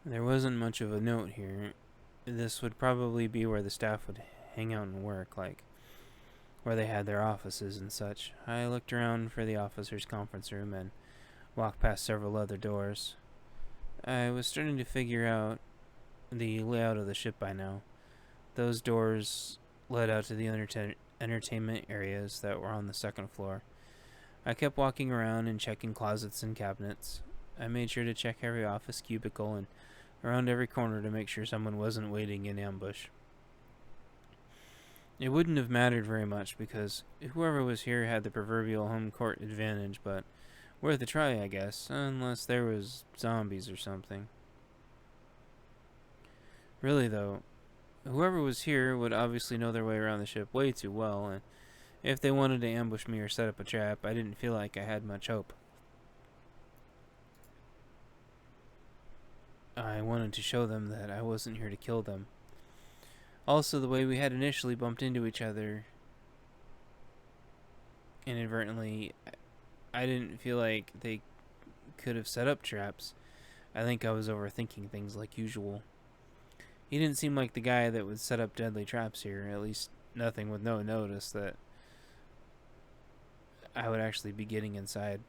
There wasn't much of a note here. This would probably be where the staff would hang out and work, like where they had their offices and such. I looked around for the officers' conference room and walked past several other doors. I was starting to figure out the layout of the ship by now. Those doors led out to the entertainment areas that were on the second floor. I kept walking around and checking closets and cabinets. I made sure to check every office cubicle and around every corner to make sure someone wasn't waiting in ambush. It wouldn't have mattered very much because whoever was here had the proverbial home court advantage, but worth a try, I guess, unless there was zombies or something. Really, though, whoever was here would obviously know their way around the ship way too well, and if they wanted to ambush me or set up a trap, I didn't feel like I had much hope. I wanted to show them that I wasn't here to kill them. Also, the way we had initially bumped into each other inadvertently, I didn't feel like they could have set up traps. I think I was overthinking things like usual. He didn't seem like the guy that would set up deadly traps here, at least nothing with no notice that I would actually be getting inside.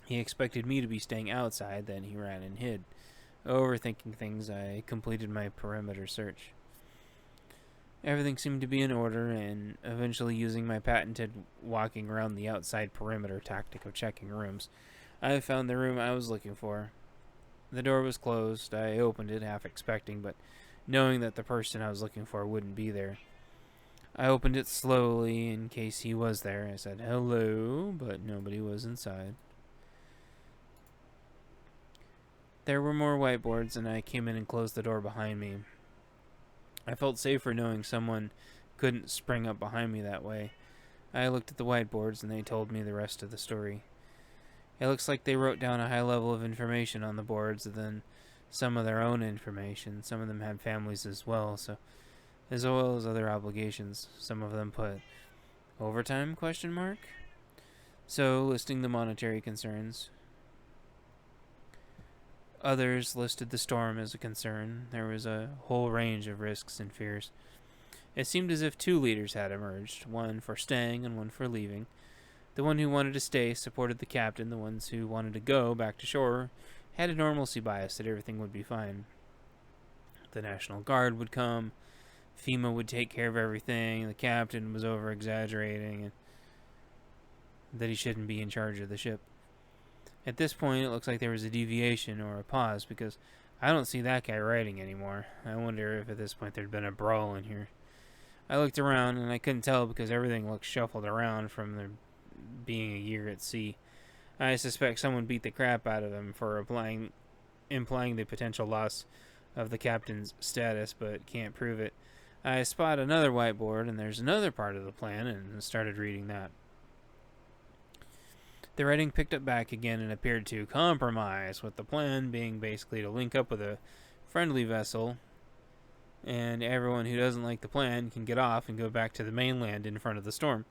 He expected me to be staying outside, then he ran and hid. Overthinking things, I completed my perimeter search. Everything seemed to be in order, and eventually using my patented walking around the outside perimeter tactic of checking rooms, I found the room I was looking for. The door was closed. I opened it, half expecting, but knowing that the person I was looking for wouldn't be there. I opened it slowly in case he was there. I said hello, but nobody was inside. There were more whiteboards, and I came in and closed the door behind me. I felt safer knowing someone couldn't spring up behind me that way. I looked at the whiteboards, and they told me the rest of the story. It looks like they wrote down a high level of information on the boards, and then some of their own information. Some of them had families as well, as well as other obligations. Some of them put overtime ? So listing the monetary concerns. Others listed the storm as a concern. There was a whole range of risks and fears. It seemed as if two leaders had emerged, one for staying and one for leaving. The one who wanted to stay supported the captain. The ones who wanted to go back to shore had a normalcy bias that everything would be fine. The National Guard would come. FEMA would take care of everything. The captain was over-exaggerating and that he shouldn't be in charge of the ship. At this point, it looks like there was a deviation or a pause because I don't see that guy writing anymore. I wonder if at this point there'd been a brawl in here. I looked around and I couldn't tell because everything looked shuffled around from there being a year at sea. I suspect someone beat the crap out of him for implying the potential loss of the captain's status, but can't prove it. I spot another whiteboard and there's another part of the plan and started reading that. The writing picked up back again and appeared to compromise, with the plan being basically to link up with a friendly vessel, and everyone who doesn't like the plan can get off and go back to the mainland in front of the storm.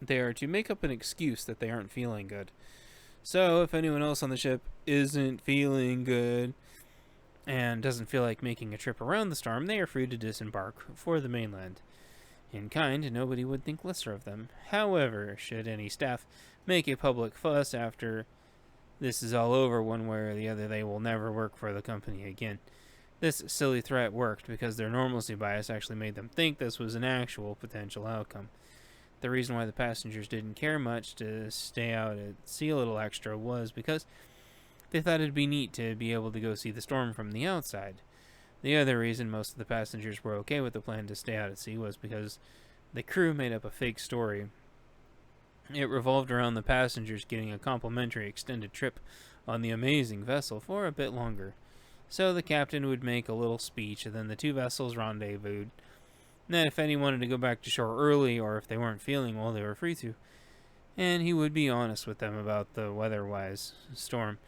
They are to make up an excuse that they aren't feeling good. So if anyone else on the ship isn't feeling good and doesn't feel like making a trip around the storm, they are free to disembark for the mainland. In kind, nobody would think lesser of them. However, should any staff make a public fuss after this is all over one way or the other, they will never work for the company again. This silly threat worked because their normalcy bias actually made them think this was an actual potential outcome. The reason why the passengers didn't care much to stay out at sea a little extra was because they thought it'd be neat to be able to go see the storm from the outside. The other reason most of the passengers were okay with the plan to stay out at sea was because the crew made up a fake story. It revolved around the passengers getting a complimentary extended trip on the amazing vessel for a bit longer. So the captain would make a little speech, and then the two vessels rendezvoused. And then if anyone wanted to go back to shore early, or if they weren't feeling well, they were free to. And he would be honest with them about the weather-wise storm.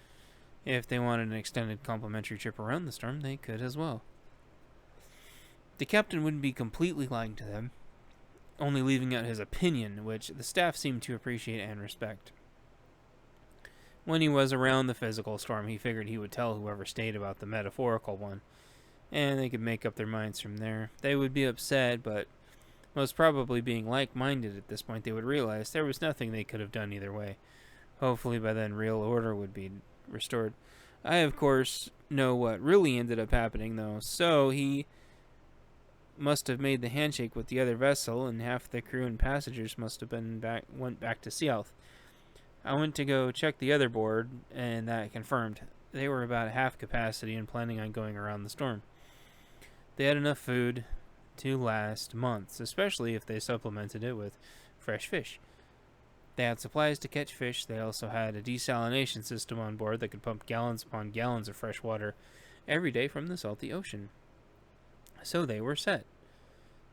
If they wanted an extended complimentary trip around the storm, they could as well. The captain wouldn't be completely lying to them, only leaving out his opinion, which the staff seemed to appreciate and respect. When he was around the physical storm, he figured he would tell whoever stayed about the metaphorical one, and they could make up their minds from there. They would be upset, but most probably being like-minded at this point, they would realize there was nothing they could have done either way. Hopefully by then real order would be restored. I, of course, know what really ended up happening, though. So he must have made the handshake with the other vessel, and half the crew and passengers must have went back to south. I went to go check the other board, and that confirmed. They were about half capacity and planning on going around the storm. They had enough food to last months, especially if they supplemented it with fresh fish. They had supplies to catch fish. They also had a desalination system on board that could pump gallons upon gallons of fresh water every day from the salty ocean. So they were set.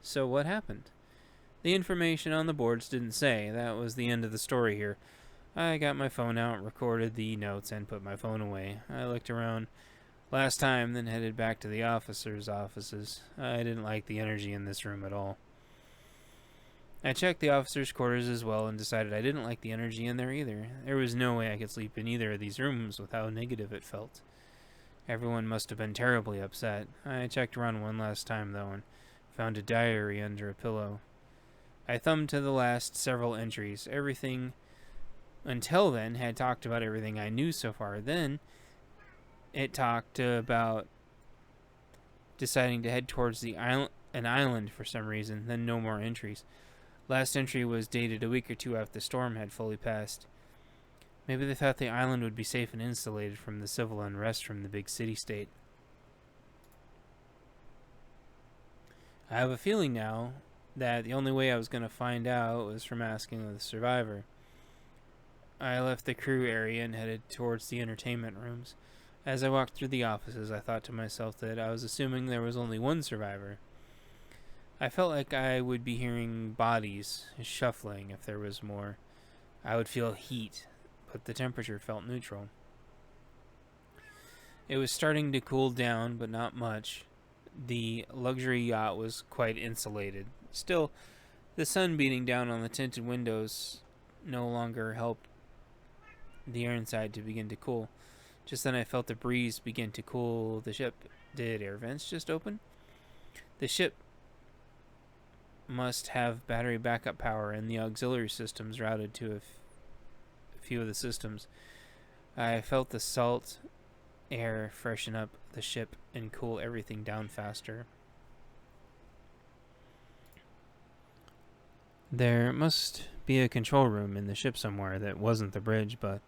So what happened? The information on the boards didn't say. That was the end of the story here. I got my phone out, recorded the notes, and put my phone away. I looked around last time, then headed back to the officers' offices. I didn't like the energy in this room at all. I checked the officers' quarters as well and decided I didn't like the energy in there either. There was no way I could sleep in either of these rooms with how negative it felt. Everyone must have been terribly upset. I checked around one last time, though, and found a diary under a pillow. I thumbed to the last several entries. Everything until then had talked about everything I knew so far. Then it talked about deciding to head towards an island for some reason, then no more entries. Last entry was dated a week or two after the storm had fully passed. Maybe they thought the island would be safe and insulated from the civil unrest from the big city-state. I have a feeling now that the only way I was going to find out was from asking the survivor. I left the crew area and headed towards the entertainment rooms. As I walked through the offices, I thought to myself that I was assuming there was only one survivor. I felt like I would be hearing bodies shuffling if there was more. I would feel heat, but the temperature felt neutral. It was starting to cool down, but not much. The luxury yacht was quite insulated. Still, the sun beating down on the tinted windows no longer helped the air inside to begin to cool. Just then I felt the breeze begin to cool the ship. Did air vents just open? The ship must have battery backup power and the auxiliary systems routed to a few of the systems. I felt the salt air freshen up the ship and cool everything down faster. There must be a control room in the ship somewhere that wasn't the bridge, but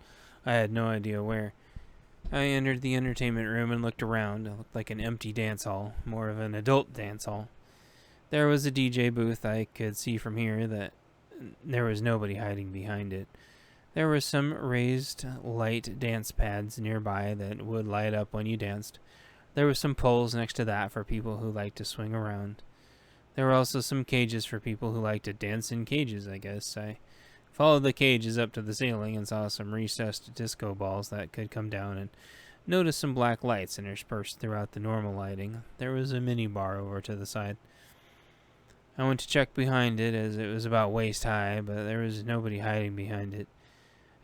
I had no idea where. I entered the entertainment room and looked around. It looked like an empty dance hall, more of an adult dance hall. There was a DJ booth. I could see from here that there was nobody hiding behind it. There were some raised light dance pads nearby that would light up when you danced. There were some poles next to that for people who liked to swing around. There were also some cages for people who liked to dance in cages, I guess. I followed the cages up to the ceiling and saw some recessed disco balls that could come down and noticed some black lights interspersed throughout the normal lighting. There was a mini bar over to the side. I went to check behind it as it was about waist high, but there was nobody hiding behind it.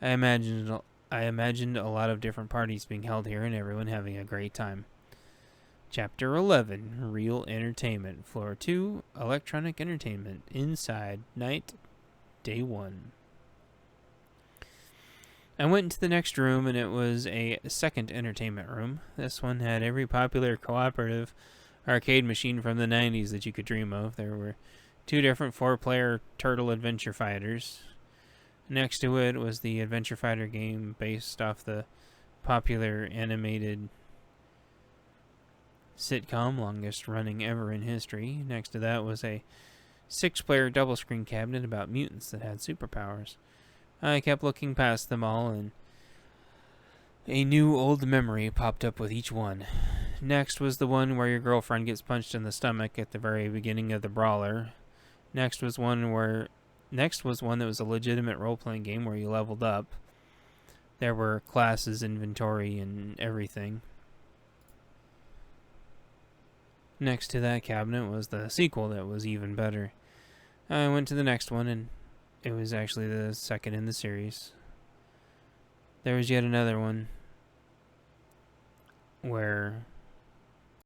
I imagined a lot of different parties being held here and everyone having a great time. Chapter 11, Real Entertainment. Floor 2, Electronic Entertainment. Inside, night, day 1. I went into the next room, and it was a second entertainment room. This one had every popular cooperative arcade machine from the 90s that you could dream of. There were 2 different 4-player turtle adventure fighters. Next to it was the adventure fighter game based off the popular animated sitcom, longest running ever in history. Next to that was a 6-player double screen cabinet about mutants that had superpowers. I kept looking past them all, and a new old memory popped up with each one. Next was the one where your girlfriend gets punched in the stomach at the very beginning of the brawler. Next was one that was a legitimate role-playing game where you leveled up. There were classes, inventory, and everything. Next to that cabinet was the sequel that was even better. I went to the next one, and it was actually the second in the series. there was yet another one where